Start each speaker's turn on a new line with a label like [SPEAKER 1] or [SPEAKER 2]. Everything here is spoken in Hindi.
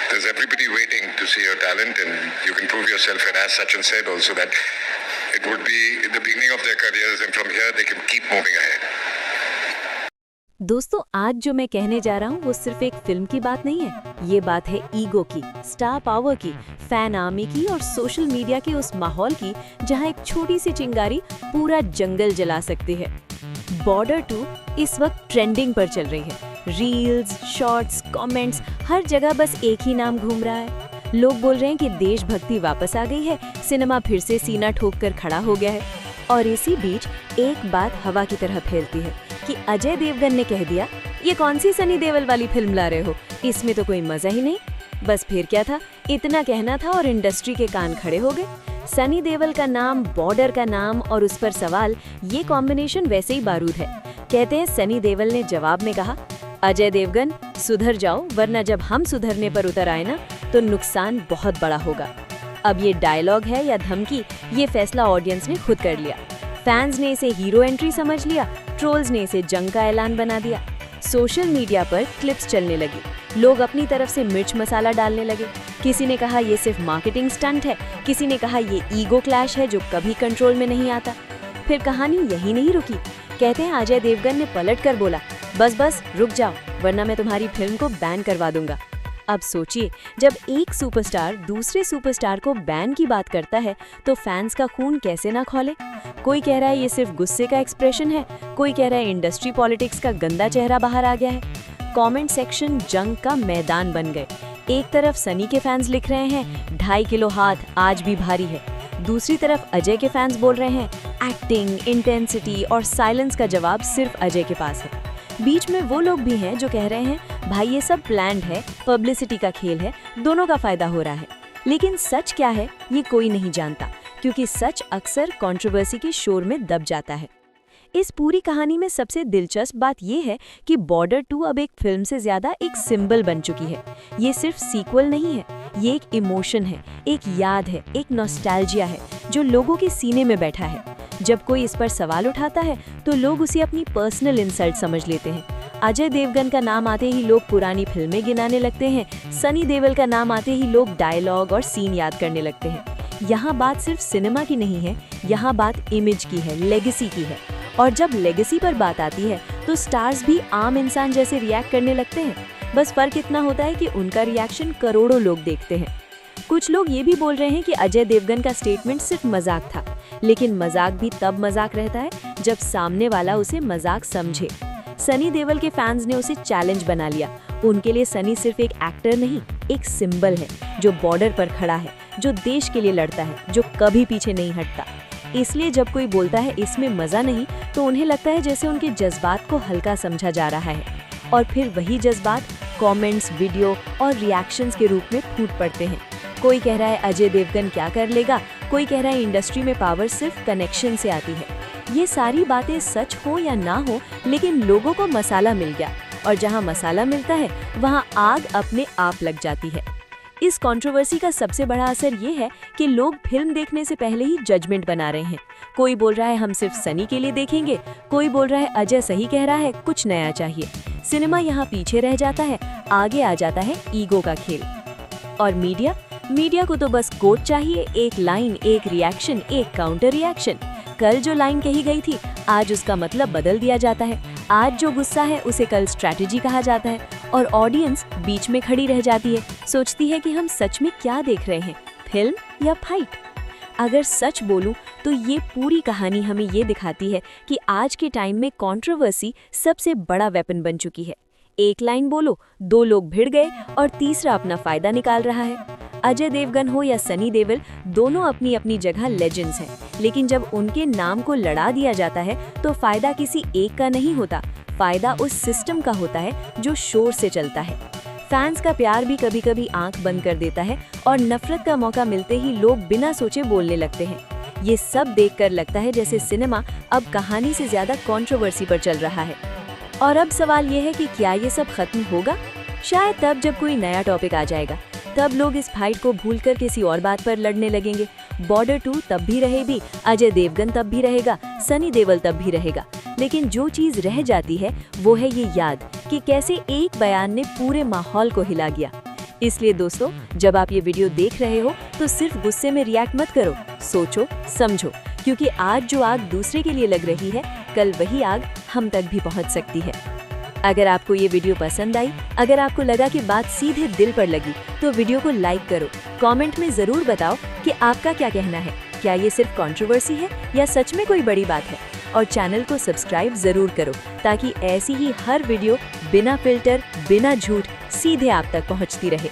[SPEAKER 1] There's everybody waiting to see your talent, and you can prove yourself. And as Sachin said also that it would be the beginning of their careers, and from here they can keep moving ahead.
[SPEAKER 2] दोस्तों, आज जो मैं कहने जा रहा हूँ वो सिर्फ एक फिल्म की बात नहीं है। ये बात है ईगो की, स्टार पावर की, फैन आर्मी की और सोशल मीडिया के उस माहौल की जहाँ एक छोटी सी चिंगारी पूरा जंगल जला सकती है। बॉर्डर 2 इस वक्त ट्रेंडिंग पर चल रही है। रील्स, शॉर्ट्स, कमेंट्स, हर जगह बस एक ही नाम घूम रहा है। लोग बोल रहे हैं कि देशभक्ति वापस आ गई है, सिनेमा फिर से सीना ठोक कर खड़ा हो गया है। और इसी बीच एक बात हवा की तरह फैलती है कि अजय देवगन ने कह दिया, ये कौन सी सनी देओल वाली फिल्म ला रहे हो, इसमें तो कोई मजा ही नहीं। बस फिर क्या था, इतना कहना था और इंडस्ट्री के कान खड़े हो गए। सनी देओल का नाम, बॉर्डर का नाम और उस पर सवाल, ये कॉम्बिनेशन वैसे ही बारूद है। कहते हैं सनी देओल ने जवाब में कहा, अजय देवगन सुधर जाओ, वरना जब हम सुधरने पर उतर आए ना तो नुकसान बहुत बड़ा होगा। अब ये डायलॉग है या धमकी, ये फैसला ऑडियंस ने खुद कर लिया। फैंस ने इसे हीरो एंट्री समझ लिया, ट्रोल्स ने इसे जंग का ऐलान बना दिया। सोशल मीडिया पर क्लिप्स चलने लगी, लोग अपनी तरफ से मिर्च मसाला डालने लगे। किसी ने कहा ये सिर्फ मार्केटिंग स्टंट है, किसी ने कहा ये ईगो क्लैश है जो कभी कंट्रोल में नहीं आता। फिर कहानी यही नहीं रुकी। कहते हैं अजय देवगन ने पलट कर बोला, बस बस रुक जाओ, वरना मैं तुम्हारी फिल्म को बैन करवा दूंगा। अब सोचिए, जब एक सुपरस्टार दूसरे सुपरस्टार को बैन की बात करता है तो फैंस का खून कैसे ना खौले। कोई कह रहा है ये सिर्फ गुस्से का एक्सप्रेशन है, कोई कह रहा है इंडस्ट्री पॉलिटिक्स का गंदा चेहरा बाहर आ गया है। कमेंट सेक्शन जंग का मैदान बन गए। एक तरफ सनी के फैंस लिख रहे हैं 2.5 किलो हाथ आज भी भारी है, दूसरी तरफ अजय के फैंस बोल रहे हैं एक्टिंग, इंटेंसिटी और साइलेंस का जवाब सिर्फ अजय के पास है। बीच में वो लोग भी हैं जो कह रहे हैं भाई ये सब प्लान्ड है, पब्लिसिटी का खेल है, दोनों का फायदा हो रहा है। लेकिन सच क्या है ये कोई नहीं जानता, क्योंकि सच अक्सर कंट्रोवर्सी के शोर में दब जाता है। इस पूरी कहानी में सबसे दिलचस्प बात यह है कि बॉर्डर 2 अब एक फिल्म से ज्यादा एक सिंबल बन चुकी है। ये सिर्फ सीक्वल नहीं है, ये एक इमोशन है, एक याद है, एक नॉस्टैल्जिया है जो लोगों के सीने में बैठा है। जब कोई इस पर सवाल उठाता है तो लोग उसे अपनी पर्सनल इंसल्ट समझ लेते हैं। अजय देवगन का नाम आते ही लोग पुरानी फिल्में गिनाने लगते हैं, सनी देओल का नाम आते ही लोग डायलॉग और सीन याद करने लगते हैं। यहाँ बात सिर्फ सिनेमा की नहीं है, यहाँ बात इमेज की है, लेगेसी की है। और जब लेगेसी पर बात आती है तो स्टार्स भी आम इंसान जैसे रिएक्ट करने लगते हैं। बस फर्क इतना होता है कि उनका रिएक्शन करोड़ों लोग देखते हैं। कुछ लोग ये भी बोल रहे हैं कि अजय देवगन का स्टेटमेंट सिर्फ मजाक था, लेकिन मजाक भी तब मजाक रहता है जब सामने वाला उसे मजाक समझे। सनी देओल के फैंस ने उसे चैलेंज बना लिया। उनके लिए सनी सिर्फ एक एक्टर नहीं, एक सिंबल है जो बॉर्डर पर खड़ा है, जो देश के लिए लड़ता है, जो कभी पीछे नहीं हटता। इसलिए जब कोई बोलता है इसमें मजा नहीं, तो उन्हें लगता है जैसे उनके जज्बात को हल्का समझा जा रहा है। और फिर वही जज्बात कमेंट्स, वीडियो और रिएक्शंस के रूप में फूट पड़ते हैं। कोई कह रहा है अजय देवगन क्या कर लेगा, कोई कह रहा है इंडस्ट्री में पावर सिर्फ कनेक्शन से आती है। ये सारी बातें सच हो या ना हो, लेकिन लोगों को मसाला मिल गया, और जहाँ मसाला मिलता है वहाँ आग अपने आप लग जाती है। इस कंट्रोवर्सी का सबसे बड़ा असर ये है कि लोग फिल्म देखने से पहले ही जजमेंट बना रहे हैं। कोई बोल रहा है हम सिर्फ सनी के लिए देखेंगे, कोई बोल रहा है अजय सही कह रहा है, कुछ नया चाहिए। सिनेमा यहाँ पीछे रह जाता है, आगे आ जाता है ईगो का खेल। और मीडिया को तो बस कोट चाहिए, एक लाइन, एक रिएक्शन, एक काउंटर रिएक्शन। कल जो लाइन कही गई थी आज उसका मतलब बदल दिया जाता है। आज जो गुस्सा है उसे कल स्ट्रैटेजी कहा जाता है, और ऑडियंस बीच में खड़ी रह जाती है, सोचती है कि हम सच में क्या देख रहे हैं, फिल्म या फाइट। अगर सच बोलूं तो ये पूरी कहानी हमें ये दिखाती है कि आज के टाइम में कंट्रोवर्सी सबसे बड़ा वेपन बन चुकी है। एक लाइन बोलो, 2 लोग भिड़ गए और तीसरा अपना फायदा निकाल रहा है। अजय देवगन हो या सनी देओल, दोनों अपनी अपनी जगह लेजेंड्स हैं, लेकिन जब उनके नाम को लड़ा दिया जाता है तो फायदा किसी एक का नहीं होता, फायदा उस सिस्टम का होता है जो शोर से चलता है। फैंस का प्यार भी कभी कभी आंख बंद कर देता है, और नफरत का मौका मिलते ही लोग बिना सोचे बोलने लगते हैं। ये सब देखकर लगता है जैसे सिनेमा अब कहानी से ज्यादा कंट्रोवर्सी पर चल रहा है। और अब सवाल ये है कि क्या ये सब खत्म होगा? शायद तब जब कोई नया टॉपिक आ जाएगा, तब लोग इस फाइट को भूलकर किसी और बात पर लड़ने लगेंगे। बॉर्डर 2 तब भी रहेगी, अजय देवगन तब भी रहेगा, सनी देओल तब भी रहेगा, लेकिन जो चीज रह जाती है वो है ये याद कि कैसे एक बयान ने पूरे माहौल को हिला गया, इसलिए दोस्तों, जब आप ये वीडियो देख रहे हो तो सिर्फ गुस्से में रिएक्ट मत करो, सोचो समझो, क्योंकि आज जो आग दूसरे के लिए लग रही है, कल वही आग हम तक भी पहुंच सकती है। अगर आपको ये वीडियो पसंद आई, अगर आपको लगा कि बात सीधे दिल पर लगी, तो वीडियो को लाइक करो, कमेंट में जरूर बताओ कि आपका क्या कहना है, क्या ये सिर्फ कंट्रोवर्सी है या सच में कोई बड़ी बात है। और चैनल को सब्सक्राइब जरूर करो ताकि ऐसी ही हर वीडियो बिना फिल्टर, बिना झूठ, सीधे आप तक पहुंचती रहे।